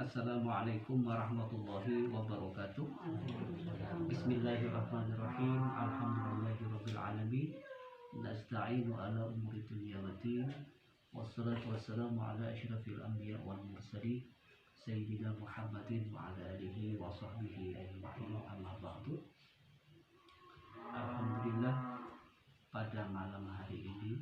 Assalamualaikum warahmatullahi wabarakatuh. Bismillahirrahmanirrahim. Alhamdulillahirabbil alamin. Nasta'inu ala umuri dunya waddin. Wassalatu wassalamu ala asyrafil anbiya wal mursalin sayyidina Muhammadin wa ala alihi wa sahbihi ajma'in. Amma ba'du. Alhamdulillah, pada malam hari ini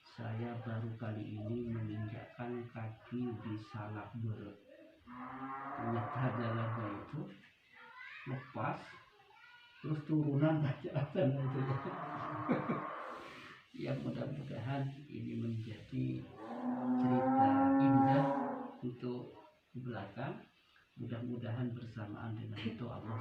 saya baru kali ini menginjakkan kaki di salak berat. Ternyata jalannya itu lepas, terus turunan bacaan itu. Ya, mudah-mudahan ini menjadi cerita indah untuk belakang. Mudah-mudahan bersamaan dengan itu Allah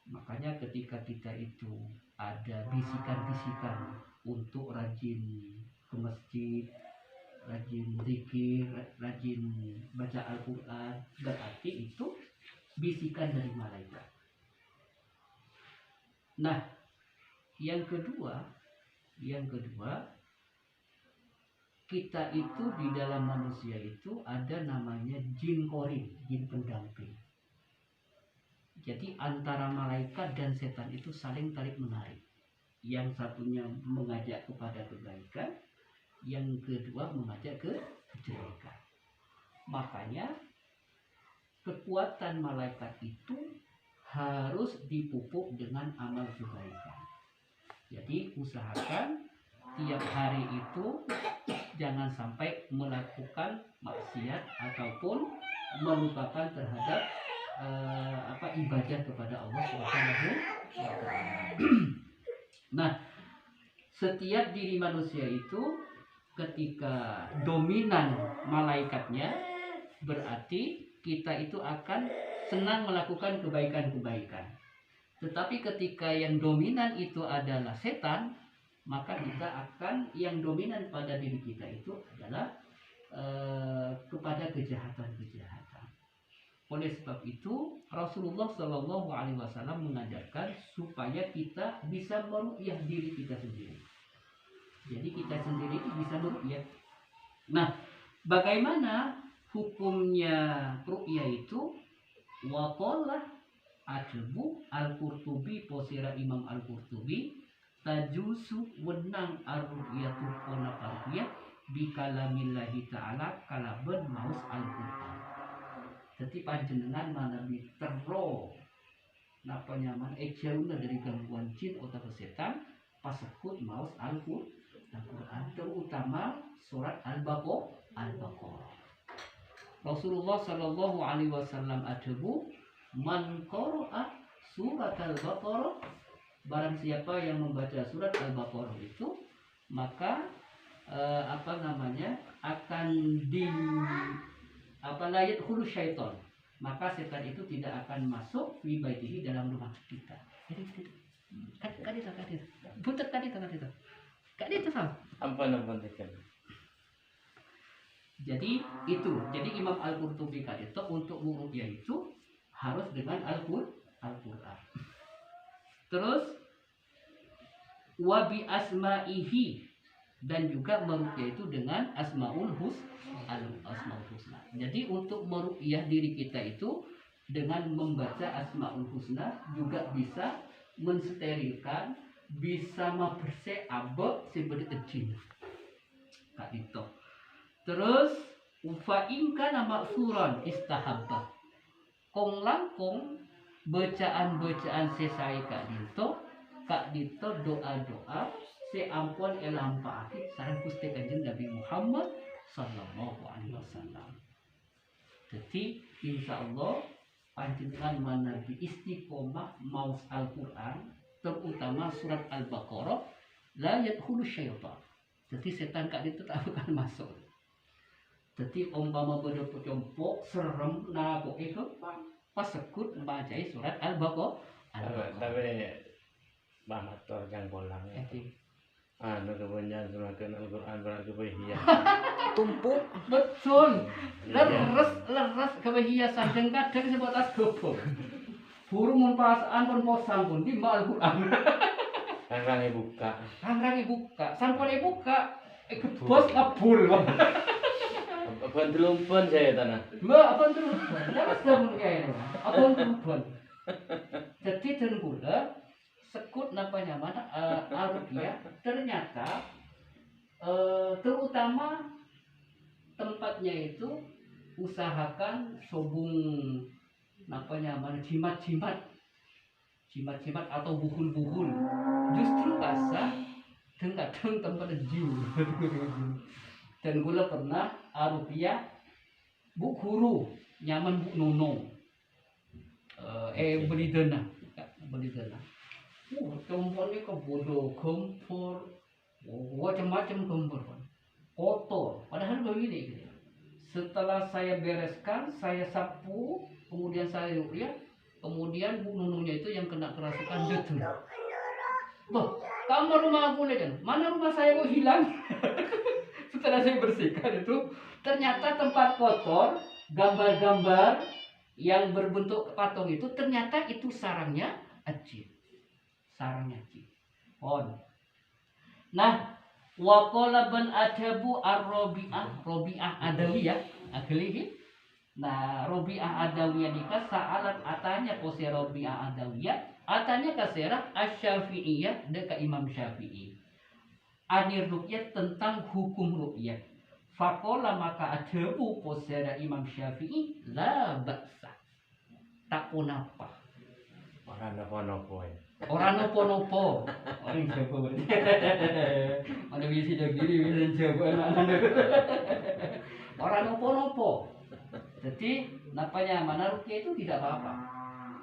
Makanya ketika kita itu ada bisikan-bisikan untuk rajin ke masjid, rajin zikir, rajin baca Al-Quran, berarti itu bisikan dari malaikat. Nah, yang kedua, kita itu di dalam manusia itu ada namanya jin korin, jin pendamping. Jadi antara malaikat dan setan itu saling tarik menarik. Yang satunya mengajak kepada kebaikan, yang kedua mengajak ke kejelekan. Makanya kekuatan malaikat itu harus dipupuk dengan amal kebaikan. Jadi usahakan tiap hari itu jangan sampai melakukan maksiat ataupun melupakan terhadap ibadah kepada Allah Subhanahu wa Ta'ala. Nah, setiap diri manusia itu ketika dominan malaikatnya, berarti kita itu akan senang melakukan kebaikan-kebaikan. Tetapi ketika yang dominan itu adalah setan, maka kita akan, yang dominan pada diri kita itu adalah kepada kejahatan-kejahatan. Oleh sebab itu Rasulullah Shallallahu Alaihi Wasallam mengajarkan supaya kita bisa meruqyah diri kita sendiri. Jadi kita sendiri bisa meruqyah. Nah, bagaimana hukumnya ruqyah itu? Waqala Adbu Al-Qurtubi, posira Imam Al-Qurtubi, tajusu wenang ar-ruqyatu kona ruqyah bi kalamillahi ta'ala kalaban maus Al-Qur'an. Jadi panjenengan mana bitero napa nyaman ejauna dari gangguan jin atau setan pasakut maus Al-Quran, terutama surat Al-Baqarah. Rasulullah Shallallahu Alaihi Wasallam adbu man qara'a surat Al-Baqarah, barang siapa yang membaca surat Al-Baqarah itu maka akan di layat hulu syaitan, maka setan itu tidak akan masuk fi baitihi, dalam rumah kita. Jadi itu, jadi Imam Al-Qurtubi kadito untuk muruqyah itu harus dengan Al-Qur'an. Terus wa bi asma'ihi, dan juga meruqyah itu dengan Asmaul Husna. Jadi untuk meruqyah diri kita itu dengan membaca Asmaul Husna juga bisa mensterilkan, bisa membersih abek sebagai jin. Kak itu. Terus fa in kana maksuran istahabba. Kong langkung bacaan-bacaan sesai Kak dito doa-doa seampun elampaake sareng Gusti Kanjeng Nabi Muhammad sallallahu alaihi wasallam. Jadi insyaallah panjenengan manabi istiqomah maos Al-Qur'an terutama surat Al-Baqarah, la yadkhulu syaitan. Jadi setan kak itu tak akan masuk. Jadi umpama pada pecompo serem nah kok itu pas sekut membacai surat Al-Baqarah. Tapi Mbah Matur kang bolang. Anu kebanyakan semakin Al-Quran berarti kehiasan. Tumpuk. Betul. Leres kehiasan dan kadang sebatas gobok. Burung perasaan pun posang pun di Al-Quran. Rangrange buka. Rangrange buka. Sampun buka. Bos kabul. Abang telumpun saya tanah. Mbak, abang telumpun. Jangan sedang kayak ini. Abang telumpun. Jadi dan gula sekut nampaknya mana Al-Ruqyah ternyata terutama tempatnya itu usahakan sobung nampaknya mana jimat-jimat atau buhul-buhul justru kasar dan kadang tempat jiu. Dan gula pernah Al-Ruqyah bu guru nyaman bu nono beli dana. Kompornya kebodoh, kompor, macam-macam kompor, kotor. Padahal begini, gitu. Setelah saya bereskan, saya sapu, kemudian saya ruqyah, kemudian bu nununya itu yang kena kerasukan jatuh. Boh, kamu rumah aku kan? Mana rumah saya kok hilang? Setelah saya bersihkan itu, ternyata tempat kotor, gambar-gambar yang berbentuk patung itu ternyata itu sarangnya ajib. Nah, waqala ban adabu ar-Rabi'ah Adawiyah akhlihi. Nah, Rabi'ah Adawiyah nikah sa'alat atanya pose Rabi'ah Adawiyah atanya kasera Asy-Syafi'iyah dekat Imam Syafi'i. Anir ruqyah tentang hukum ruqyah. Faqala maka adabu posera Imam Syafi'i la ba'sa. Tak pun apa. Orang nopo-nopo ya. Orang nopo-nopo. Orang Jawa. Mana bisa diri bisa Jawa. Orang nopo-nopo. Jadi napanya mana ruqyah itu tidak apa-apa.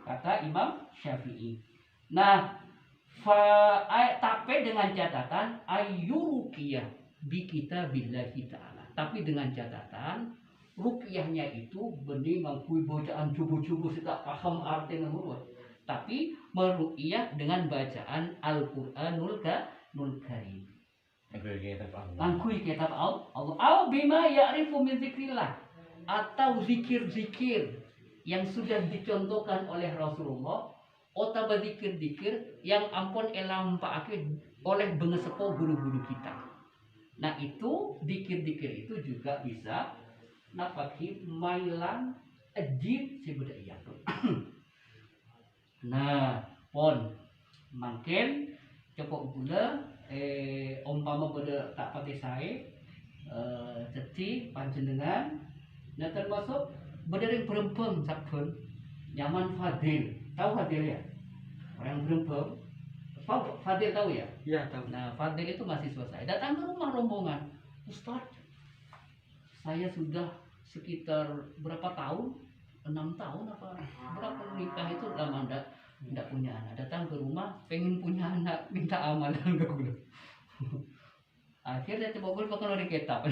Kata Imam Syafi'i. Nah, tapi dengan catatan ayyuruqyah bi kitabillahi ta'ala. Tapi dengan catatan ruqyahnya itu benih mangkui bacaan cubu-cubu tidak paham artinya menurut. Tapi meruqyah dengan bacaan Al-Qur'anul Karim. Mangkui kitab Allah. Au bima ya'rifu min zikrillah. Atau zikir-zikir yang sudah dicontohkan oleh Rasulullah. Atau zikir-zikir yang ampun elampake oleh bengesepo guru-guru kita. Nah itu zikir-zikir itu juga bisa napaki mailan ajib sebudaya. Nah, pon makin cepok gula umpama pada tak pakai saya jadi panjenengan nah termasuk berdering berempeng sabun nyaman Fadil. Tahu Fadil ya? Orang berempeng. Fadil tahu ya? Iya, tahu. Nah, Fadil itu mahasiswa saya. Datang ke rumah rombongan. Ustaz, saya sudah sekitar berapa tahun? 6 tahun apa? Berapa nikah itu lama enggak punya anak. Datang ke rumah, pengen punya anak, minta amalan ke gue. Akhirnya coba gue pakai dari kitab.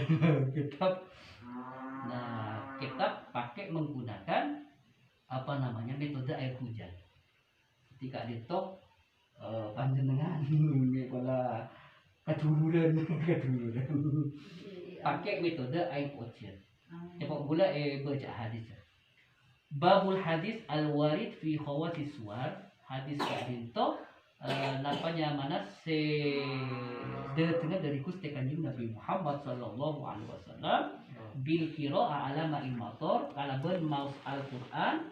Nah, kitab pakai menggunakan apa namanya metode air hujan. Ketika ditok panjenengan kepala keduluran pakai metode air hujan. Coba gula baca hadis. Babul hadis al-warid fi khawatis suwar hadis kadinto napanya mana dengar dari Gusti Kanjeng Nabi Muhammad sallallahu alaihi wasallam bil qira'a ala ma'il matar kalaban maus al-Qur'an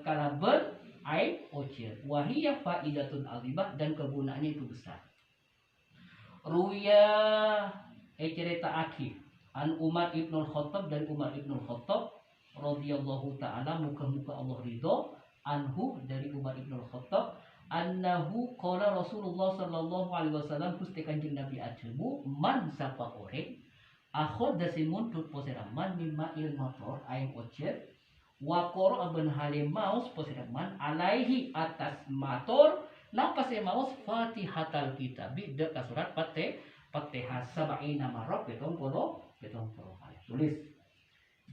kalaban air ujian wahiyya faidatun azimah dan kegunaannya itu besar. Ruya cerita akhir an Umar ibnul Khattab dari Umar ibnul Khattab radhiyallahu taala muka-muka Allah ridho anhu dari Umar ibnul Khattab annahu qala Rasulullah sallallahu alaihi wasallam Gusti Kanjeng Nabi ajemu man sapa orang akhod dasimun tut poseraman mimma il mator aing ojet wa qara ben halim maus poseraman alaihi atas mator Napa saya mau Fatihatul Kitab dak surat Fatihah sab'ina marrah 70 kali. Tulis.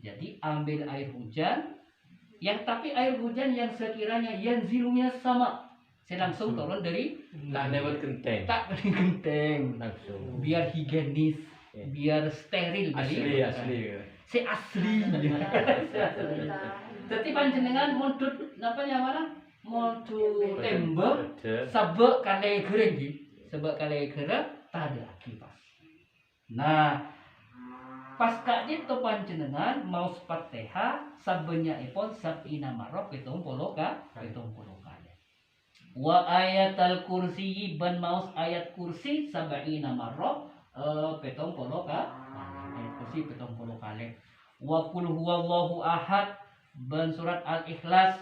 Jadi ambil air hujan tapi air hujan yang sekiranya yanzilunya sama. Saya langsung turun dari tak lewat genteng. Tak dari genteng. Langsung. Biar higienis, biar steril dari asli. Saya asli. Jadi panjenengan modut napa nyamana? Modut tembok sabek kali gereng iki. Sebab kali gereng tak ada akibat. Nah, pas kak itu panjenengan mau Fatihah sabenya ipon sab'ina marrah 70 kali. Wa ayatal kursi ban maus ayat kursi sab'ina marrah 70 kali. Ayat kursi 70 kali. Wa qul huwallahu ahad ban surat Al-Ikhlas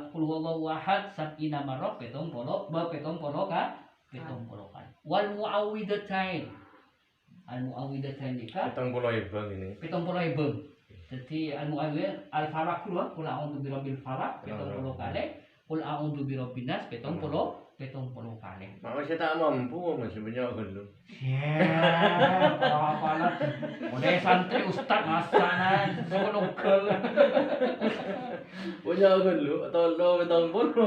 qul huwallahu ahad sab'ina marrah 70 kali. Wal muawwidatain. Al-muawwidatain nikah 70 ibang ini. 70 ibang. Jadi al-muawwidat al-falaq kula a'udzu birabbil falaq 70 kali. Qul a'udzu birabbin nas 70 kali. Mak masih tak mampu masih banyak gelu. Ya, apa-apa. Udah santri ustaz masana sono gel. Banyak gelu atau lo 70.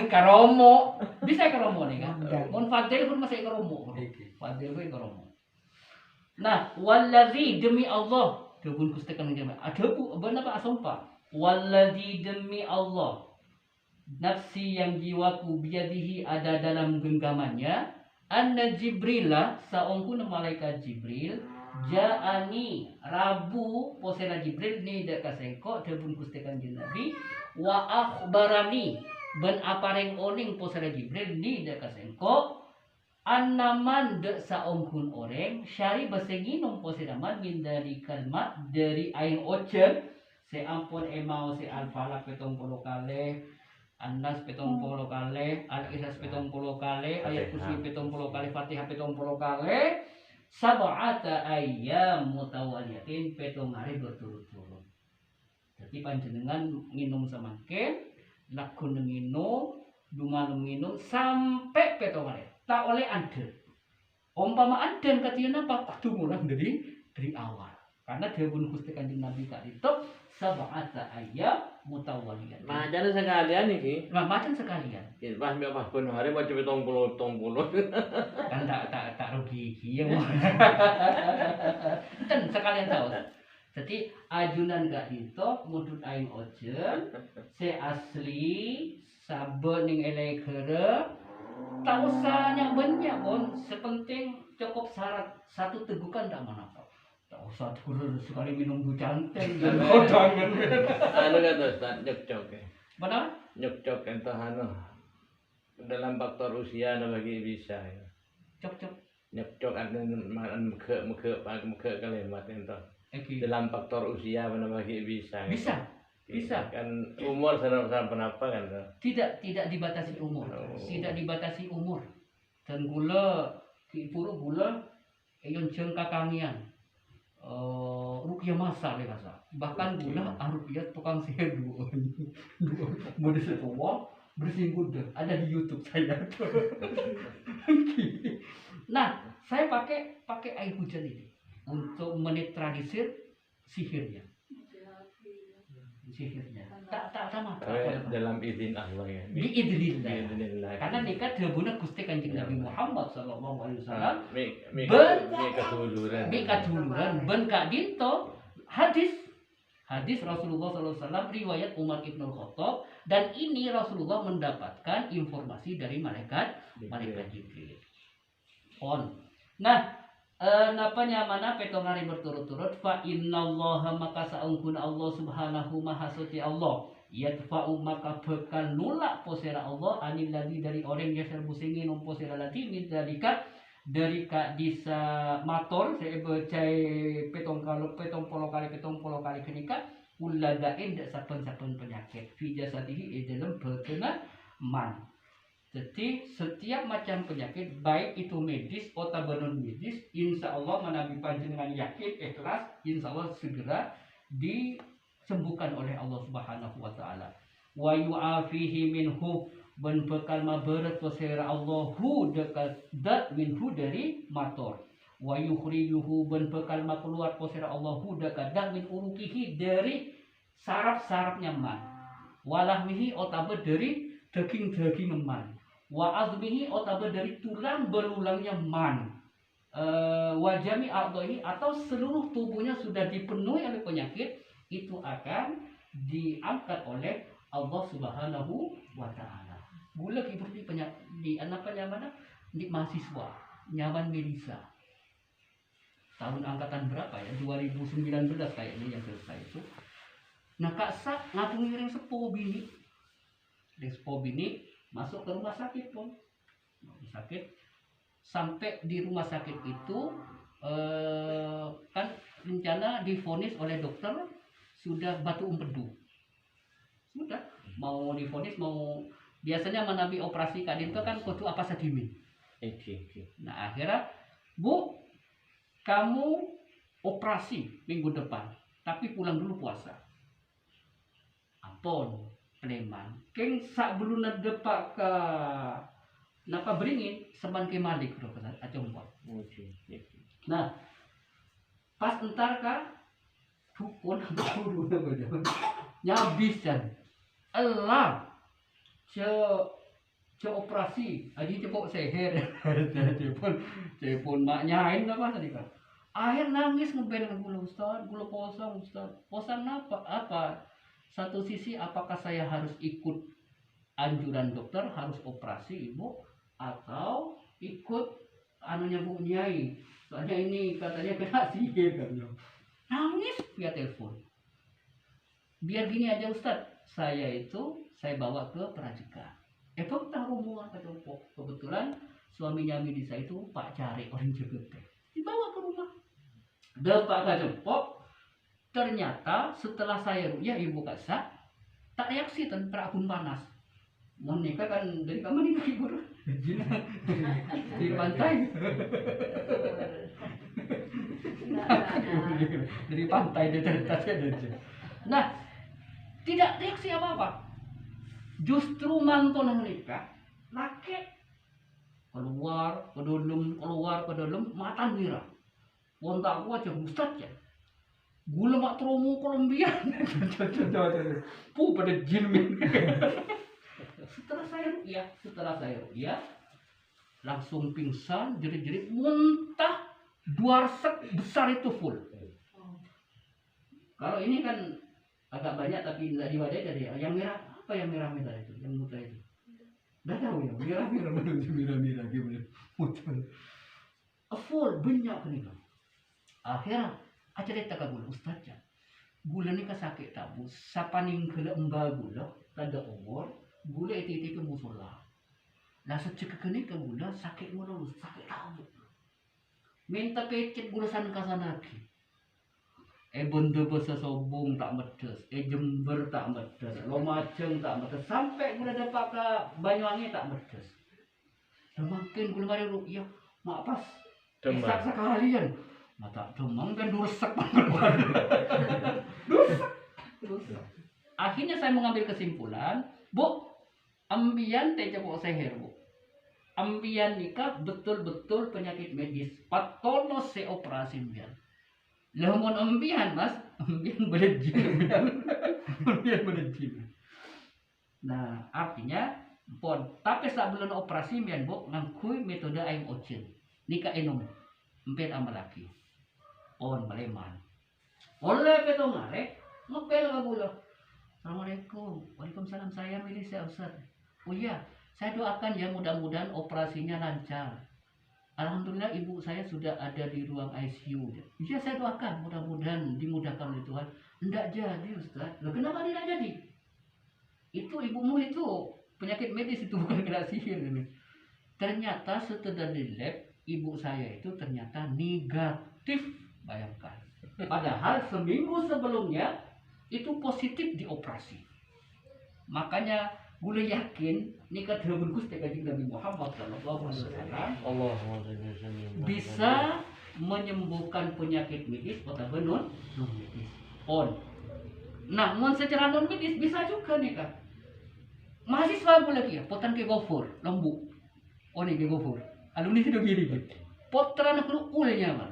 Karomo. Bisa karomo nih kan. Mun fadil pun masih karomo. Fadil pun karomo. Nah, wallazi demi Allah, dipun Gusti kan jemaah. Ada bu, benar Pak sumpah. Wallazi demi Allah, nafsi yang jiwaku biadihi ada dalam genggamannya. Anna Jibrilah saungkuna malaikat Jibril ja'ani Rabu posena Jibril ni dak kasengko dipun Gusti Kanjeng Nabi wa akhbarani ben apareng oning posena Jibril ni dak kasengko annaman dak saungkun oreng syari basenginum posena min dari kalimat dari air ojen. Se ampun emau se al-falaq 70 kali, An-Nas 70 kali, Al-Ikhlas 70 kali, ayat kursi 70 kali, Fatihah 70 kali, sab'ata ayyam mutawaliyatin 7 hari berturut-turut. Jadi panjenengan nginum semangkin, lagu nginum, dunga nginum sampai 7 hari. Tak oleh anden. Umpama anden katanya apa? Kudu mulai dari awal. Karena dia pun Gusti Kanjeng Nabi kak itu sab'ata ayyam mutawaliyah. Macan sekalian iki. Nah, macan sekalian. Ya, pas pun hari mau coba 70. Kan tak rugi iki ya. Ten sekalian tahu. Jadi ajunan gak itu mudut aing ojen, se asli saben ning elekere tak usah banyak pun, sepenting cukup syarat satu tegukan tak manfaat. Tak usah turun sekali minum bu canteng dan kodangan. Anu kata Ustaz nyok-nyok. Benar? Nyok-nyok entah anu. Dalam faktor usia anu bagi bisa ya. Cok-cok. Nyok-nyok anu meke kalimat entah. Okay. Dalam faktor usia anu bagi bisa. Bisa. Kan umur sana penapa kan. Tidak dibatasi umur. Tidak dibatasi umur. Dan gula puru gula yang jeung kakangian. Rupiah masa rasa bahkan gula rupiah tukang sihir dua mode setua bersih gudeg ada di YouTube saya. Nah saya pakai air hujan ini untuk menetralisir sihirnya tak sama dalam izin Allah ya biidznillah karena nikah dihubungkan Gusti Kanjeng Nabi Muhammad sallallahu alaihi wasallam kaduluran ben kak dinto hadis Rasulullah sallallahu alaihi wasallam riwayat Umar Ibn Khattab dan ini Rasulullah mendapatkan informasi dari malaikat Jibril. Nah napanya mana petong hari berturut-turut fa innallaha maka saungkun Allah subhanahu maha suci Allah yadfa'u maka bekal nulak posera Allah anil ladzi dari orang yang serbusingin posera ladzi min dalika dari kak disa mator saya becai petong kali kenika uladain dak saben-saben penyakit fi jasadihi dalam betena man. Jadi setiap macam penyakit baik itu medis atau non medis, insya Allah menabi panjenengan yakin ikhlas, insya Allah segera disembuhkan oleh Allah Subhanahu Wa Taala. wa yu'afihi minhu ben bekal maberet posera Allahu dekat dat minhu dari mator wa yukhrijuhu ben bekal ma keluar posera Allahu dekat dat min urukihi dari saraf-sarafnya man walahmihi otabe dari daging-daging man wa azmihi otabe dari tulang belulangnya man wajami a'dha'i atau seluruh tubuhnya sudah dipenuhi oleh penyakit itu akan diangkat oleh Allah Subhanahu wa taala. Gula ibu di apa namanya di mahasiswa nyaman medisa tahun angkatan berapa ya 2019 kayaknya yang selesai itu. Nah kak sak ngapung ngiring sepuh bini masuk ke rumah sakit pun sakit sampai di rumah sakit itu kan rencana divonis oleh dokter sudah batu empedu sudah mau divonis mau biasanya menabi operasi kadin itu kan kudu apa sadimin. Nah akhirnya Bu kamu operasi minggu depan tapi pulang dulu puasa. Ampun Sleman keng sak belum depak ke napa beringin seban ke malik dokter acung. Nah pas entar ka dukun guru nyabis kan elang ce operasi aji cepok seher telepon maknyain apa tadi kan akhir nangis ngebel dengan gula Ustaz gula kosong Ustaz kosan apa satu sisi apakah saya harus ikut anjuran dokter harus operasi ibu atau ikut anunya Bu Nyai soalnya ini katanya kena sihir katanya nangis via telepon biar gini aja Ustaz saya bawa ke Prajuka. Tak hubungan ke Jompo. Kebetulan suaminya Midisa itu Pak Cari orang Jakarta. Dibawa ke rumah. Depak ke Jompo. Ternyata setelah saya ruya ibu kasa tak reaksi tentang akun panas. Mau nikah kan dari kamar nikah ibu di pantai. Dari pantai dia tertasnya. Nah tidak reaksi apa-apa. Justru manton nikah laki keluar ke dalam mata merah kontak gua aja Ustaz ya gula mak tromo Kolombian pada jilmin setelah saya ruqyah langsung pingsan jerit-jerit muntah 2 resep besar itu full. Kalau ini kan agak banyak tapi tidak diwadai dari yang merah apa yang merah-merah itu yang muda itu nggak tahu ya merah-merah gimana muda full banyak nih akhirnya acara tak gula Ustaz ya gula ni kasakit tabu sapa ning kele embal gula tanda umur gula itu musola lah secek kene ke gula sakit mulu sakit tahu minta pecet gula sana kasana lagi Benda Besar Sobung tak medes, Jember tak medes, Lumajang tak medes, sampai gula dapat ke Banyuwangi tak medes. Dan makin gula mari ruqyah, mak pas isak sekalian. Mata demam kan dursak banget. Dursak. Akhirnya saya mengambil kesimpulan, Bu, ambian teh cepok seher, Bu. Ambian nikah betul-betul penyakit medis. Patono se operasi ambian. Lemon ambian mas, ambian berjin, ambian berjin. Nah artinya, pon tapi sebelum operasi ambian Bu ngangkui metode aing ocil, nikah enum, empat amal laki, pon maleman. Oleh petong ngarek, ngepel ke bulu. Assalamualaikum, waalaikumsalam saya Melisa Ustaz. Oh iya, saya doakan ya mudah-mudahan operasinya lancar. Alhamdulillah ibu saya sudah ada di ruang ICU. Iya saya doakan mudah-mudahan dimudahkan oleh Tuhan. Tidak jadi Ustaz. Loh kenapa tidak jadi? Itu ibumu itu penyakit medis itu bukan kena sihir. Ternyata setelah di lab ibu saya itu ternyata negatif. Bayangkan. Padahal seminggu sebelumnya itu positif dioperasi. Makanya gula yakin nikah dengan Gusti Kanjeng Nabi Muhammad sallallahu alaihi wasallam bisa menyembuhkan penyakit medis atau non medis. Namun secara non medis bisa juga nikah. mahasiswa pula kia potan ke gofur lembu oni ke gofur alumni itu gini gitu potran aku ulnya mah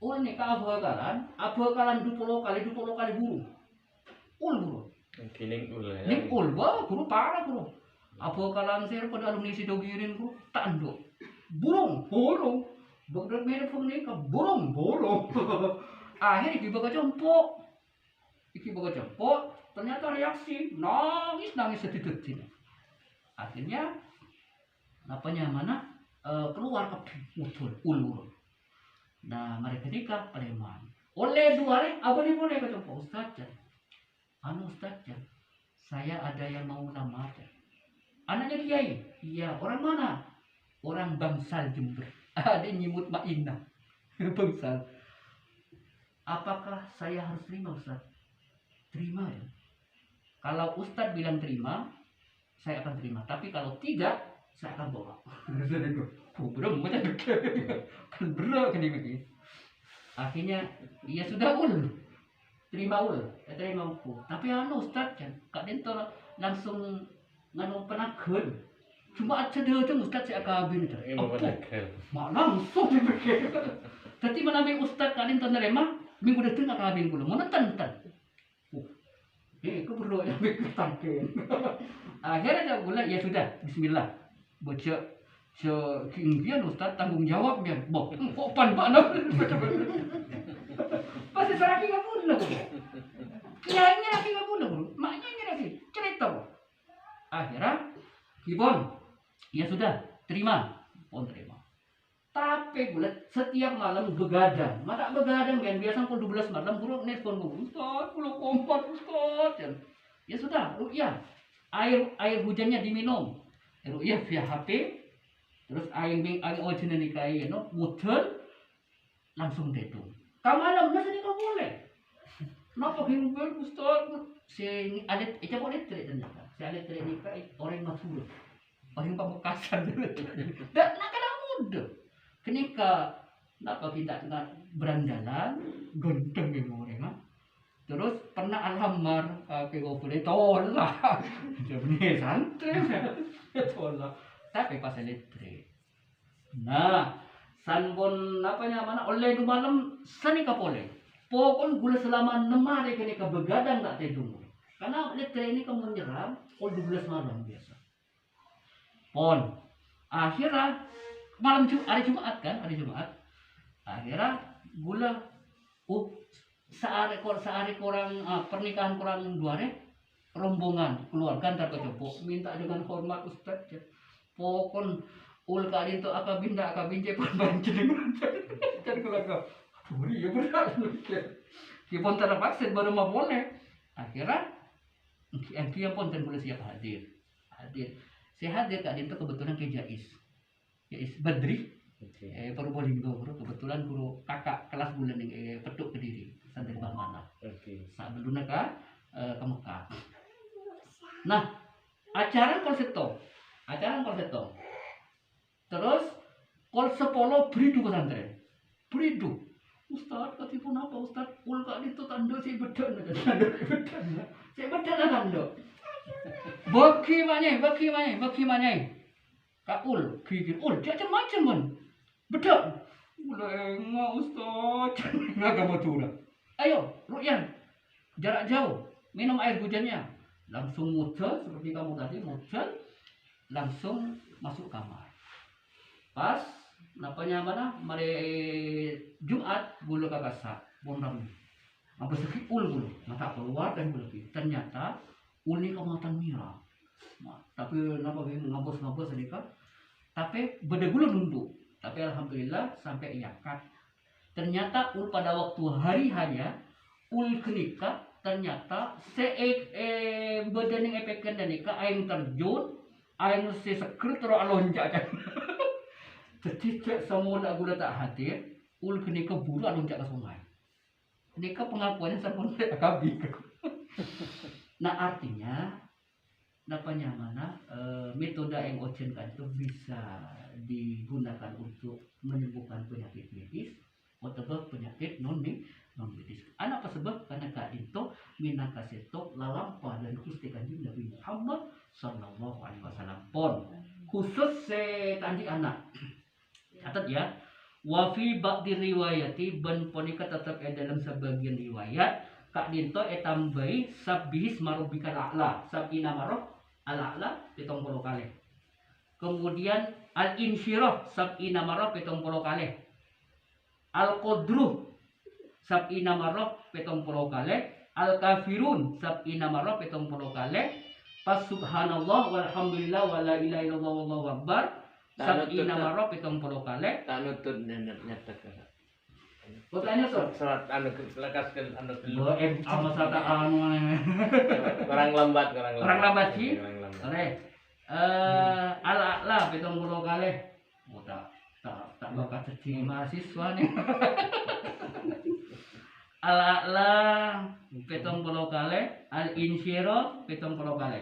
ul nih ka abakalan 20 kali burung ul bro Kining ul ya. ning ul wah guru parah bro abakalan ser pada alumni itu girin bro tanduk burung bener mirip nih ke burung akhirnya dibaca cempok ternyata reaksi nangis sedih akhirnya keluar ke ulur. Nah mereka nikah Palembang oleh 2 hari abang ini boleh ke cempok Ustaz saya ada yang mau lamar anaknya kiai iya orang mana orang Bangsal Jember ada nyimut Mak Inah Bangsal apakah saya harus terima Ustaz terima ya kalau Ustadz bilang terima, saya akan terima. Tapi kalau tidak, saya akan bawa. Belum macam kan berat kan ini. Akhirnya, ya sudah terima terima aku. Tapi Ustadz kan, Kak Dento langsung nganu penakut. Cuma aja dia tu Ustadz saya kabin tu. Mak langsung dipikir. Tapi menabi Ustadz Kak Dento nerima, minggu depan nak kabin pula. Mana tentan. Aku perlu yang mikir tangkin. Akhirnya dia bilang ya sudah Bismillah. Baca keinggian Ustaz tanggung jawabnya. Kok pan nak? Pasti saraki nggak pulang. Kiainya lagi nggak pulang. Maknya ini lagi cerita. Akhirnya Kibon ya sudah terima. Terima. Tapi bulat setiap malam begadang. Mata begadang kan biasa pukul 12 malam buruk nelfon gue. Ustaz, pulau kompat Ustaz. Ya sudah, ruqyah. Air hujannya diminum. Ruqyah via HP. Terus air ojen nikahi no muter langsung dedung. Kamalam nasa ni kau boleh. Napa himbel Ustaz? Si alit boleh elektrik ternyata. Si elektrik nikah orang Madura. Orang Pamekasan. Dan nak kena muda. Ketika napa kita nak berandalan genteng yang orang terus pernah alhamar ke boleh tolak dia punya santri tolak tapi pas elektrik nah sanbon oleh du malam sani kapole pokon gula selama 6 hari kenika begadang tak tidur karena elektrik ini kamu menyerang 12 malam biasa pon akhirnya malam hari Jumat akhirnya gula sehari korang pernikahan korang 2 hari rombongan keluarga antar kejopok minta dengan hormat Ustaz ya. Pokon ul kali itu akabinda akabinje panbanci dengan jadi keluarga buri ya berat kipon terpaksa baru mau boleh akhirnya yang pun boleh siap hadir saya hadir kali itu kebetulan ke Jais Badri Probolinggo bro kebetulan guru kakak kelas bulan yang Petuk Kediri santri Bahmana saat belum ke Mekah nah acara konseto terus kol sepolo bridu pesantren bridu Ustaz katipun apa Ustaz ul kak itu tanda si bedan tanda bagi mana Kaul, kikir, dia macam-macam kan. Betul. Mulai enggak Ustaz. Enggak kamu turun. Ayo, ruqyah. Jarak jauh. Minum air hujannya. Langsung muter seperti kamu tadi muter. Langsung masuk kamar. Pas mari Jumat bulu kakasa. Bondam. Apa sakit ul mata keluar dan berlebih. Ternyata ul ni kamatan merah. Tapi kenapa ngabos sedikit tapi berdegulu nunduk tapi alhamdulillah sampai iakat ternyata pada waktu hari hanya kenika ternyata bedening epekan dan nikah aing terjun aing sesekret terus lonjak jadi semua nak gula tak hadir kenika buru lonjak ke sungai nikah pengakuannya sampun akabi nah artinya metode yang ojen kan itu bisa digunakan untuk menyembuhkan penyakit medis atau penyakit non medis. Anak apa sebab karena kak itu minakasetok lalampa dan gusti kanjeng Nabi Muhammad sallallahu alaihi wasallam. Pon khusus tadi anak. Catat ya. Wa fi ba'di riwayati ben ponika tetep dalam sebagian riwayat Kak Dinto tambahi sabbihis marubikal a'la. Sabina marah al-a'la 70 kali. Kemudian al-insyirah sab'ina marah 70 kali. Al-qadruh sab'ina marah 70 kali. Al-kafirun sab'ina marah 70 kali. Pas subhanallah walhamdulillah wala ilaha illallah wallahu akbar sab'ina marah 70 kali. Tanutut nyatek. Pertanyaan so. Salat anu lekaskeun anu Bo ama sata anu. Kurang lambat sih. Oke. Ala-ala 70 kali. Oh tak bakal jadi mahasiswa nih. Ala-ala 70 kali, al-insyirah 70 kali.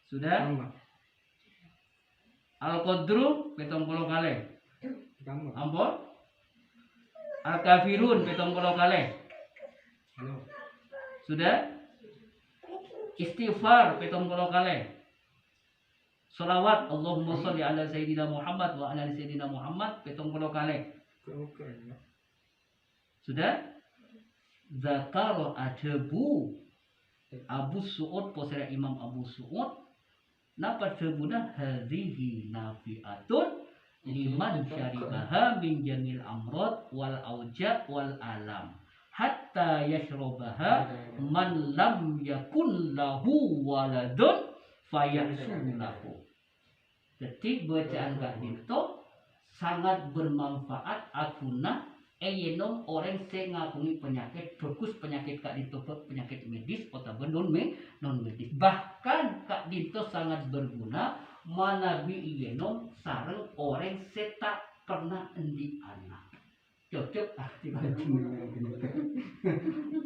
Sudah? Al-qadru 70 kali. Ampun? Al-kafirun 70 kali. Sudah? Istighfar 70 kali. Salawat Allahumma sholli ala sayyidina Muhammad wa ala sayyidina Muhammad 70 kali. Sudah? Zakaro adebu Abu Su'ud posera Imam Abu Su'ud napa sebuna hadhihi nafi'atun liman syaribaha min jamil amrad wal auja wal alam hatta yashrabaha man lam yakun lahu waladun fayahsulahu. Jadi bacaan Kak Dinto sangat bermanfaat akuna eyenom orang sing ngakuni penyakit bagus penyakit Kak Dinto penyakit medis atau non medis. Bahkan Kak Dinto sangat berguna manabi eyenom sareng orang seta pernah endi anak. Cocok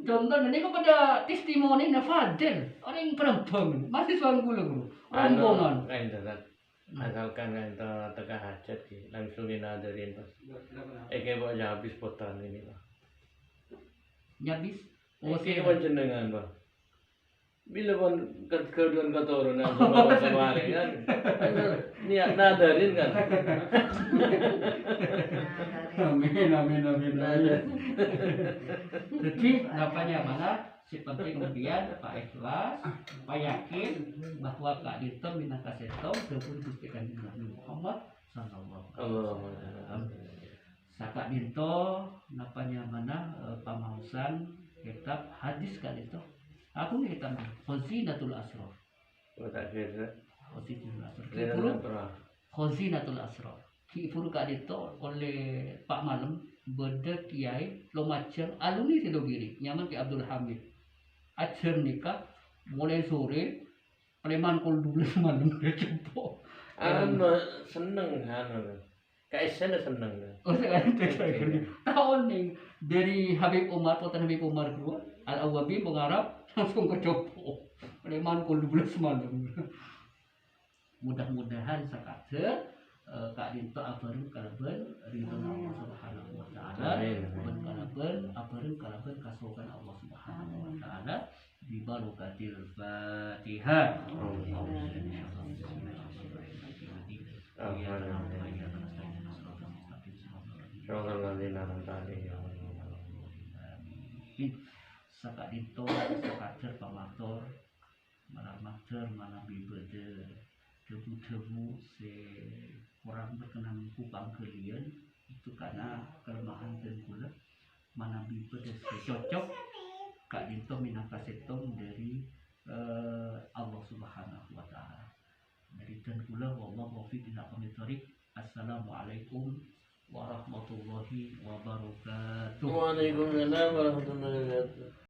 contoh ini kepada testimoni Fadil orang perempuan masih suami gulu rombongan asalkan ente tengah hajat langsung dinadarin pas kayak bawa habis potan ini lah nyabis kayak bawa jenengan bah bila pun kedudukan keturunan sama kan niat nadarin kan amin jadi apanya mana seperti kemudian Pak ikhlas Pak yakin bahwa Kak Dinto minangka setom dipun Gusti Kanjeng Nabi Muhammad sallallahu alaihi wasallam. Kak Dinto napanya mana pamausan kitab hadis Kak Dinto. Aku nih kitab Khazinatul Asrar. Khazinatul Asrar. Kifur Kak Dinto oleh Pak Malem beda kiai Lumajang alumni Sidogiri nyaman ke Abdul Hamid. Ajar nikah mulai sore Preman kul 12 malam dia jempol. Seneng KSN seneng. Oh sekarang tahun nih dari Habib Umar Sultan Habib Umar keluar Al-Awabi mengharap langsung ke Jopo Preman kul 12 malam. Mudah-mudahan sekadar Kak Dinto abareun kalabeun ridho Allah Subhanahu wa taala. Ben kalabeun abareun kalabeun kasukan Allah Subhanahu wa taala bi barakatil Fatihah. Saka Dinto sakader pamatur matur manabi beudeung debu-debu se orang berkenan kupang kalian itu karena kelemahan dan gula manabi pedes cocok Kak Dinto minangka setom dari Allah Subhanahu wa taala. Dari dan gula wallahu fi ila qamitarik. Assalamualaikum warahmatullahi wabarakatuh. Waalaikumsalam warahmatullahi wabarakatuh.